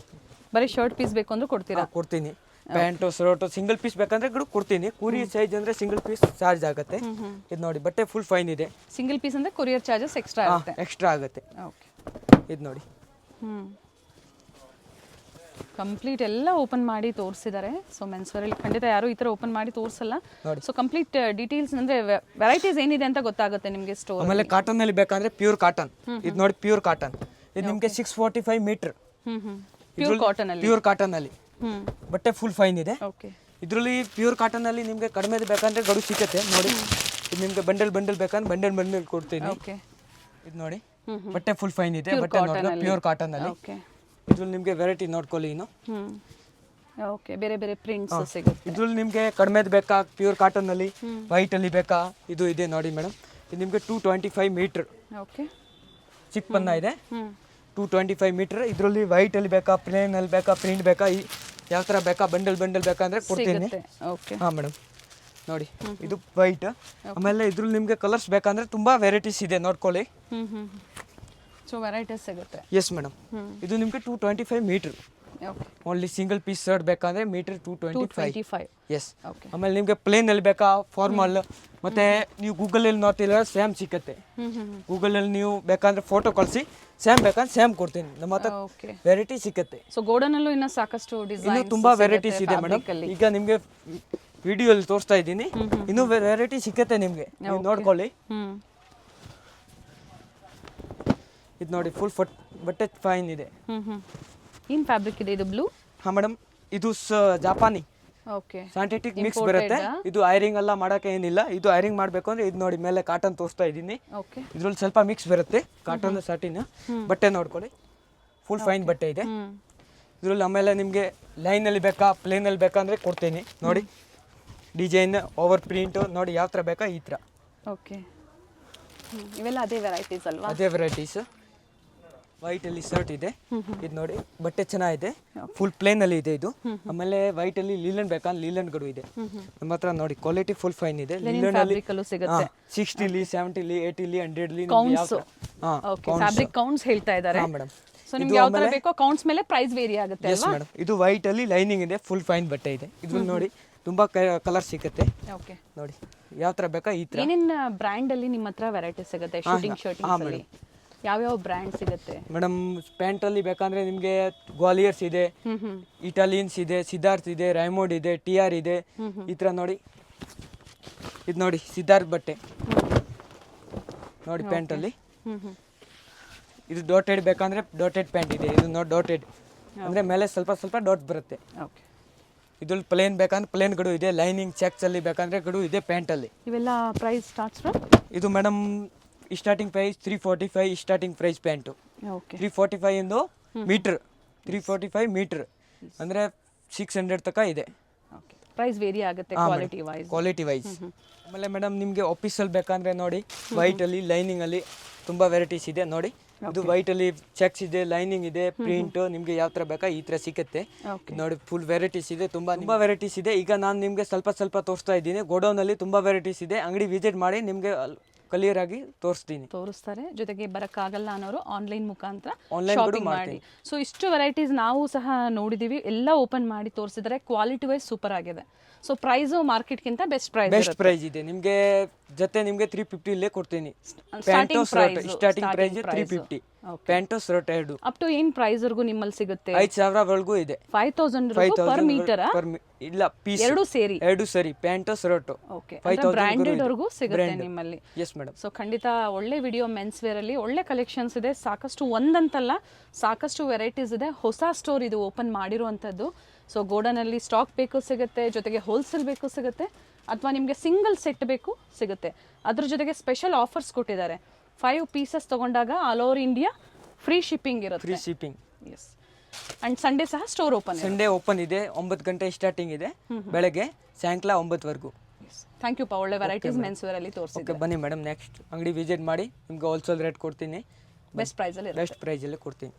ಬರೀ ಶರ್ಟ್ ಪೀಸ್ ಬೇಕು ಅಂದ್ರೆ ಕೊಡ್ತೀರಾ? ಕೊಡ್ತೀನಿ. ಪ್ಯಾಂಟು ಶರ್ಟು ಸಿಂಗಲ್ ಪೀಸ್ ಬೇಕಂದ್ರೆ ಗಡು ಕೊಡ್ತೀನಿ. ಕೂರಿ ಸೈಜ್ ಅಂದರೆ ಸಿಂಗಲ್ ಪೀಸ್ ಚಾರ್ಜ್ ಆಗುತ್ತೆ. ಇದು ನೋಡಿ, ಬಟ್ಟೆ ಫುಲ್ ಫೈನ್ ಇದೆ. ಸಿಂಗಲ್ ಪೀಸ್ ಅಂದರೆ ಕೊರಿಯರ್ ಚಾರ್ಜಸ್ ಎಕ್ಸ್ಟ್ರಾ ಆಗುತ್ತೆ. ಎಕ್ಸ್ಟ್ರಾ ಆಗುತ್ತೆ. ಓಕೆ, ಇದು ನೋಡಿ. ಕಂಪ್ಲೀಟ್ ಎಲ್ಲ ಓಪನ್ ಮಾಡಿ ತೋರಿಸಿದ್ದಾರೆ. ಸೊ ಮೆನ್ಸ್ವೇರಲ್ಲಿ ಖಂಡಿತ ಯಾರು ಈ ಥರ ಓಪನ್ ಮಾಡಿ ತೋರಿಸಲ್ಲ. ಸೊ ಕಂಪ್ಲೀಟ್ ಡೀಟೇಲ್ಸ್ ಅಂದರೆ ವೆರೈಟೀಸ್ ಏನಿದೆ ಅಂತ ಗೊತ್ತಾಗುತ್ತೆ ನಿಮಗೆ ಸ್ಟೋರ್. ಆಮೇಲೆ ಕಾಟನಲ್ಲಿ ಬೇಕಂದ್ರೆ ಪ್ಯೂರ್ ಕಾಟನ್. ಇದು ನೋಡಿ, ಪ್ಯೂರ್ ಕಾಟನ್. ಇದು ನಿಮಗೆ 645 ಮೀಟರ್. ಪ್ಯೂರ್ ಕಾಟನ್ ಅಲ್ಲಿ, ಪ್ಯೂರ್ ಕಾಟನ್ ಅಲ್ಲಿ ಬಟ್ಟೆ ಫುಲ್ ಫೈನ್ ಇದೆ. ಓಕೆ, ಇದರಲ್ಲಿ ಪ್ಯೂರ್ ಕಾಟನ್ ಅಲ್ಲಿ ನಿಮಗೆ ಕಡಿಮೆ ಬೇಕಂದ್ರೆ ಗಡು ಸಿಗುತ್ತೆ ನೋಡಿ. ಇದು ನಿಮಗೆ ಬಂಡಲ್ ಬೇಕಂದ್ರೆ ಬಂಡಲ್ ಕೊಡ್ತೀನಿ. ಓಕೆ, ಇದು ನೋಡಿ, ಬಟ್ಟೆ ಫುಲ್ ಫೈನ್ ಇದೆ. ಬಟ್ಟೆ ನೋಡಿ, ಪ್ಯೂರ್ ಕಾಟನ್ ಅಲ್ಲಿ. ಓಕೆ, ಇದ್ರಲ್ಲಿ ನಿಮಗೆ ವೆರೈಟಿ ನೋಡ್ಕೊಳ್ಳಿ ಇನ್ನು. ಓಕೆ, ಬೇರೆ ಬೇರೆ ಪ್ರಿಂಟ್ಸ್ ಸಿಗುತ್ತೆ. ಇದ್ರಲ್ಲಿ ನಿಮಗೆ ಕಡಿಮೆ ಬೇಕಾ ಪ್ಯೂರ್ ಕಾಟನ್ ಅಲ್ಲಿ, ವೈಟ್ ಅಲ್ಲಿ ಬೇಕಾ, ಇದು ಇದೆ ನೋಡಿ ಮೇಡಮ್. ಇದು ನಿಮಗೆ 225 ಮೀಟರ್. ಓಕೆ, ಚಿಕ್ಕ ಪನ್ನ ಇದೆ. 225 ಮೀಟರ್. ಇದರಲ್ಲಿ ವೈಟ್ ಅಲ್ಲಿ ಬೇಕಾ, ಪ್ಲೇನ್ ಅಲ್ಲಿ ಬೇಕಾ, ಪ್ರಿಂಟ್ ಬೇಕಾ, ಯಾವ ಥರ ಬೇಕಾ, ಬಂಡಲ್ ಬೇಕಂದ್ರೆ ಕೊಡ್ತೀನಿ. ಓಕೆ, ಹಾಂ ಮೇಡಮ್, ನೋಡಿ ಇದು ವೈಟ್. ಆಮೇಲೆ ಇದ್ರಲ್ಲಿ ನಿಮಗೆ ಕಲರ್ಸ್ ಬೇಕಂದ್ರೆ ತುಂಬಾ ವೆರೈಟೀಸ್ ಇದೆ, ನೋಡ್ಕೊಳ್ಳಿ. ಸೊ ವೆರೈಟೀಸ್ ಸಿಗುತ್ತೆ. Yes madam. ಇದು ನಿಮಗೆ 225 metre. Okay, only single piece shirt ಬೇಕಂದ್ರೆ ಮೀಟರ್ 225. ಎಸ್. ಓಕೆ, ಆಮೇಲೆ ನಿಮಗೆ ಪ್ಲೇನ್ ಅಲ್ಲಿ ಬೇಕಾ, ಫಾರ್ಮಲ್, ಮತ್ತೆ ನೀವು ಗೂಗಲಲ್ಲಿ ನೋಡ್ತಿಲ್ಲ ಸೇಮ್ ಸಿಕ್ಕತ್ತೆ. ಗೂಗಲಲ್ಲಿ ನೀವು ಬೇಕಂದ್ರೆ ಫೋಟೋ ಕಳಿಸಿ, ಸೇಮ್ ಬೇಕಂದ್ರೆ ಸೇಮ್ ಕೊಡ್ತೀನಿ. ನಮ್ಮ ಹತ್ರ ವೆರೈಟಿ ಸಿಕ್ಕತ್ತೆ. ಸೊ ಗೋಡನಲ್ಲೂ ಇನ್ನೂ ಸಾಕಷ್ಟು ಡಿಸೈನ್, ಇನ್ನೂ ತುಂಬಾ ವೆರೈಟೀಸ್ ಇದೆ ಮೇಡಮ್. ಈಗ ನಿಮಗೆ ವಿಡಿಯೋಲಿ ತೋರಿಸ್ತಾ ಇದ್ದೀನಿ. ಇನ್ನೂ ವೆರೈಟಿ ಸಿಕ್ಕತ್ತೆ ನಿಮಗೆ, ನೀವು ನೋಡ್ಕೊಳ್ಳಿ. ಇದು ನೋಡಿ, ಫುಲ್ ಬಟ್ಟೆ ಫೈನ್ ಇದೆ. ಏನು ಫ್ಯಾಬ್ರಿಕ್ ಇದೆ ಇದು? ಬ್ಲೂ. ಹಾಂ ಮೇಡಮ್, ಇದು ಜಾಪಾನಿ ಓಕೆ, ಸಿಂಥೆಟಿಕ್ ಮಿಕ್ಸ್ ಬರುತ್ತೆ. ಇದು ಐರಿಂಗ್ ಎಲ್ಲ ಮಾಡೋಕೆ ಏನಿಲ್ಲ. ಇದು ಐರಿಂಗ್ ಮಾಡಬೇಕು ಅಂದ್ರೆ ಇದು ನೋಡಿ, ಮೇಲೆ ಕಾಟನ್ ತೋರಿಸ್ತಾ ಇದ್ದೀನಿ. ಓಕೆ, ಇದ್ರಲ್ಲಿ ಸ್ವಲ್ಪ ಮಿಕ್ಸ್ ಬರುತ್ತೆ, ಕಾಟನ್ ಸಾಟಿನ. ಬಟ್ಟೆ ನೋಡ್ಕೊಳ್ಳಿ, ಫುಲ್ ಫೈನ್ ಬಟ್ಟೆ ಇದೆ ಇದ್ರಲ್ಲಿ. ಆಮೇಲೆ ನಿಮಗೆ ಲೈನಲ್ಲಿ ಬೇಕಾ, ಪ್ಲೇನಲ್ಲಿ ಬೇಕಾ ಅಂದರೆ ಕೊಡ್ತೀನಿ ನೋಡಿ. ಡಿಸೈನ್, ಓವರ್ ಪ್ರಿಂಟು ನೋಡಿ, ಯಾವ ಥರ ಬೇಕಾ ಈ ಥರ. ಓಕೆ, ಇವೆಲ್ಲ ಅದೇ ವೆರೈಟೀಸ್ ಅಲ್ವಾ? ಅದೇ ವೆರೈಟೀಸ್. ವೈಟ್ ಅಲ್ಲಿ ಶರ್ಟ್ ಇದೆ. ಇದು ನೋಡಿ, ಬಟ್ಟೆ ಚೆನ್ನಾಗಿದೆ, ಫುಲ್ ಪ್ಲೇನ್ ಅಲ್ಲಿ ಇದೆ ಇದು. ಆಮೇಲೆ ವೈಟ್ ಅಲ್ಲಿ ಲೀಲನ್ ಬೇಕಂದ್ರೆ ಲೀಲನ್ ಗಡು ಇದೆ ನಮ್ಮ ಹತ್ರ ನೋಡಿ. ಕ್ವಾಲಿಟಿ ಫುಲ್ ಫೈನ್ ಇದೆ. ಲೀಲನ್ ಅಲ್ಲಿ 60ಲಿ, 70ಲಿ, 80ಲಿ, 100ಲಿ ಫ್ಯಾಬ್ರಿಕ್ ಕೌಂಟ್ಸ್ ಹೇಳ್ತಾ ಇದ್ದಾರೆ. ಮೇಡಮ್, ಸೊ ನಿಮ್ಗೆ ಯಾವ ತರ ಬೇಕೋ ಕೌಂಟ್ಸ್ ಮೇಲೆ ಪ್ರೈಸ್ ವೇರಿ ಆಗುತ್ತೆ ಅಲ್ವಾ? ಮೇಡಮ್, ಇದು ವೈಟ್ ಅಲ್ಲಿ ಲೈನಿಂಗ್ ಇದೆ, ಫುಲ್ ಫೈನ್ ಬಟ್ಟೆ ಇದೆ. ಇದ್ರಲ್ಲಿ ನೋಡಿ ತುಂಬಾ ಕಲರ್ ಸಿಗುತ್ತೆ. ಓಕೆ, ನೋಡಿ ಯಾವ ತರ ಬೇಕಾ ಈ ತರ. ಏನೇನ್ ಬ್ರ್ಯಾಂಡ್ ಅಲ್ಲಿ ನಿಮ್ಮ ಹತ್ರ ವೆರೈಟಿ ಸಿಗುತ್ತೆ? ಶೂಟಿಂಗ್ ಶರ್ಟಿಂಗ್ಸ್ ಅಲ್ಲಿ ಯಾವ ಬ್ರ್ಯಾಂಡ್ ಸಿಗುತ್ತೆ ಮೇಡಮ್? ಪ್ಯಾಂಟ್ ಅಲ್ಲಿ ಬೇಕಂದ್ರೆ ನಿಮ್ಗೆ ಗ್ವಾಲಿಯರ್ಸ್ ಇದೆ, ಇಟಾಲಿಯನ್ಸ್ ಇದೆ, ಸಿದ್ಧಾರ್ಥ್ ಇದೆ, ರೈಮೋಡ್ ಇದೆ, TR ಇದೆ. ಈ ತರ ನೋಡಿ, ಇದು ನೋಡಿ ಸಿದ್ಧಾರ್ಥ್ ಬಟ್ಟೆ ನೋಡಿ. ಪ್ಯಾಂಟ್ ಅಲ್ಲಿ ಇದು ಡಾಟೆಡ್ ಬೇಕಂದ್ರೆ ಡಾಟೆಡ್ ಪ್ಯಾಂಟ್ ಇದೆ. ಇದು ನೋಡಿ, ಡಾಟೆಡ್ ಅಂದ್ರೆ ಮೇಲೆ ಸ್ವಲ್ಪ ಡಾಟ್ ಬರುತ್ತೆ. ಓಕೆ, ಇದ್ರಲ್ಲಿ ಪ್ಲೇನ್ ಬೇಕಂದ್ರೆ ಪ್ಲೇನ್ ಗಡು ಇದೆ. ಲೈನಿಂಗ್ ಚೆಕ್ಸ್ ಅಲ್ಲಿ ಬೇಕಂದ್ರೆ ಗಡು ಇದೆ ಪ್ಯಾಂಟ್ ಅಲ್ಲಿ. ಇವೆಲ್ಲ ಪ್ರೈಸ್ ಸ್ಟಾರ್ಟ್ಸ್ ಫ್ರಮ್? ಇದು madam starting price 345 starting price pant. Okay, 345 ಎಂದು ಮೀಟರ್, 345 ಮೀಟರ್ ಅಂದರೆ 600 ತನಕ ಇದೆ. ಓಕೆ, ಪ್ರೈಸ್ ವೇರಿ ಆಗುತ್ತೆ ಕ್ವಾಲಿಟಿ ವೈಸ್. ಆಮೇಲೆ ಮೇಡಮ್ ನಿಮಗೆ ಆಫೀಸಲ್ಲಿ ಬೇಕಂದ್ರೆ ನೋಡಿ, ವೈಟಲ್ಲಿ ಲೈನಿಂಗಲ್ಲಿ ತುಂಬ ವೆರೈಟೀಸ್ ಇದೆ ನೋಡಿ. ಇದು ವೈಟಲ್ಲಿ ಚೆಕ್ಸ್ ಇದೆ, ಲೈನಿಂಗ್ ಇದೆ, ಪ್ರಿಂಟ್ ನಿಮಗೆ ಯಾವ ಥರ ಬೇಕಾ ಈ ಥರ ಸಿಗುತ್ತೆ ನೋಡಿ. ಫುಲ್ ವೆರೈಟೀಸ್ ಇದೆ, ತುಂಬ ವೆರೈಟೀಸ್ ಇದೆ. ಈಗ ನಾನು ನಿಮಗೆ ಸ್ವಲ್ಪ ತೋರಿಸ್ತಾ ಇದ್ದೀನಿ. ಗೋಡೌನಲ್ಲಿ ತುಂಬ ವೆರೈಟೀಸ್ ಇದೆ. ಅಂಗಡಿ ವಿಸಿಟ್ ಮಾಡಿ ನಿಮಗೆ ಕ್ಲಿಯರ್ ಆಗಿ ತೋರಿಸ್ತಾರೆ. ಜೊತೆಗೆ ಬರಕ್ಕಾಗಲ್ಲ ಅನ್ನೋರು ಆನ್ಲೈನ್ ಮುಖಾಂತರ ಶಾಪಿಂಗ್ ಮಾಡಿ. ಸೊ ಇಷ್ಟು ವೆರೈಟೀಸ್ ನಾವು ಸಹ ನೋಡಿದೀವಿ, ಎಲ್ಲ ಓಪನ್ ಮಾಡಿ ತೋರಿಸಿದ್ರೆ ಕ್ವಾಲಿಟಿ ವೈಸ್ ಸೂಪರ್ ಆಗಿದೆ. ಸೊ ಪ್ರೈಸ್ ಮಾರ್ಕೆಟ್ಗಿಂತ ಬೆಸ್ಟ್ ಪ್ರೈಸ್ ಇದೆ. ನಿಮಗೆ ಜೊತೆ ನಿಮಗೆ 350 ಇಲ್ಲೇ ಕೊಡ್ತೀನಿ. Starting price 350. ಪ್ಯಾಂಟು ಶರ್ಟ್ ಎರಡು ಅಪ್ ಟು ಏನ್ ಪ್ರೈಸ್ ವರ್ಗೂ ನಿಮ್ಮಲ್ಲಿ ಸಿಗುತ್ತೆ? 5000 ವರೆಗೂ ಇದೆ. 5000 ಪರ್ ಮೀಟರ್ ಇಲ್ಲ, ಪೀಸ್ ಎರಡು ಸರಿ ಪ್ಯಾಂಟು ಶರ್ಟ್. ಓಕೆ, ಬ್ರಾಂಡೆಡ್ ವರ್ಗೂ ಸಿಗುತ್ತೆ ನಿಮ್ಮಲ್ಲಿ. Yes madam. ಸೊ ಖಂಡಿತ ಒಳ್ಳೆ ವಿಡಿಯೋ. ಮೆನ್ಸ್ ವೇರ್ ಅಲ್ಲಿ ಒಳ್ಳೆ ಕಲೆಕ್ಷನ್ಸ್ ಇದೆ, ಸಾಕಷ್ಟು ಒಂದಂತಲ್ಲ ಸಾಕಷ್ಟು ವೆರೈಟೀಸ್ ಇದೆ. ಹೊಸ ಸ್ಟೋರ್ ಇದು ಓಪನ್ ಮಾಡಿರುವಂಥದ್ದು. ಸೊ ಗೋಡನಲ್ಲಿ ಸ್ಟಾಕ್ ಬೇಕು ಸಿಗುತ್ತೆ, ಜೊತೆಗೆ ಹೋಲ್ಸೇಲ್ ಬೇಕು ಸಿಗುತ್ತೆ, ಅಥವಾ ನಿಮಗೆ ಸಿಂಗಲ್ ಸೆಟ್ ಬೇಕು ಸಿಗುತ್ತೆ. ಅದ್ರ ಜೊತೆಗೆ ಸ್ಪೆಷಲ್ ಆಫರ್ಸ್ ಕೊಟ್ಟಿದ್ದಾರೆ. 5 ಪೀಸಸ್ ತಗೊಂಡಾಗ all over India free shipping ಇರುತ್ತೆ. Free shipping. Yes. And Sunday ಸಹ ಸ್ಟೋರ್ ಓಪನ್ ಸಂಡೇ ಓಪನ್ ಇದೆ. 9 ಗಂಟೆ ಸ್ಟಾರ್ಟಿಂಗ್ ಇದೆ, ಬೆಳಗ್ಗೆ ಸಾಯಂಕಾಲ 9 ವರೆಗೂ. ಥ್ಯಾಂಕ್ ಯು ಪಾ, ಒಳ್ಳೆ ವೆರೈಟೀಸ್ ಮೆನ್ಸ್ ವೇರ್ ಅಲ್ಲಿ ತೋರಿಸಿದ್ದೆ. ಬನ್ನಿ ಮೇಡಮ್, ನೆಕ್ಸ್ಟ್ ಅಂಗಡಿ ವಿಸಿಟ್ ಮಾಡಿ, ನಿಮ್ಗೆ ಹೋಲ್ಸೇಲ್ ರೇಟ್ ಕೊಡ್ತೀನಿ. ಬೆಸ್ಟ್ ಪ್ರೈಸಲ್ಲಿ ಕೊಡ್ತೀನಿ.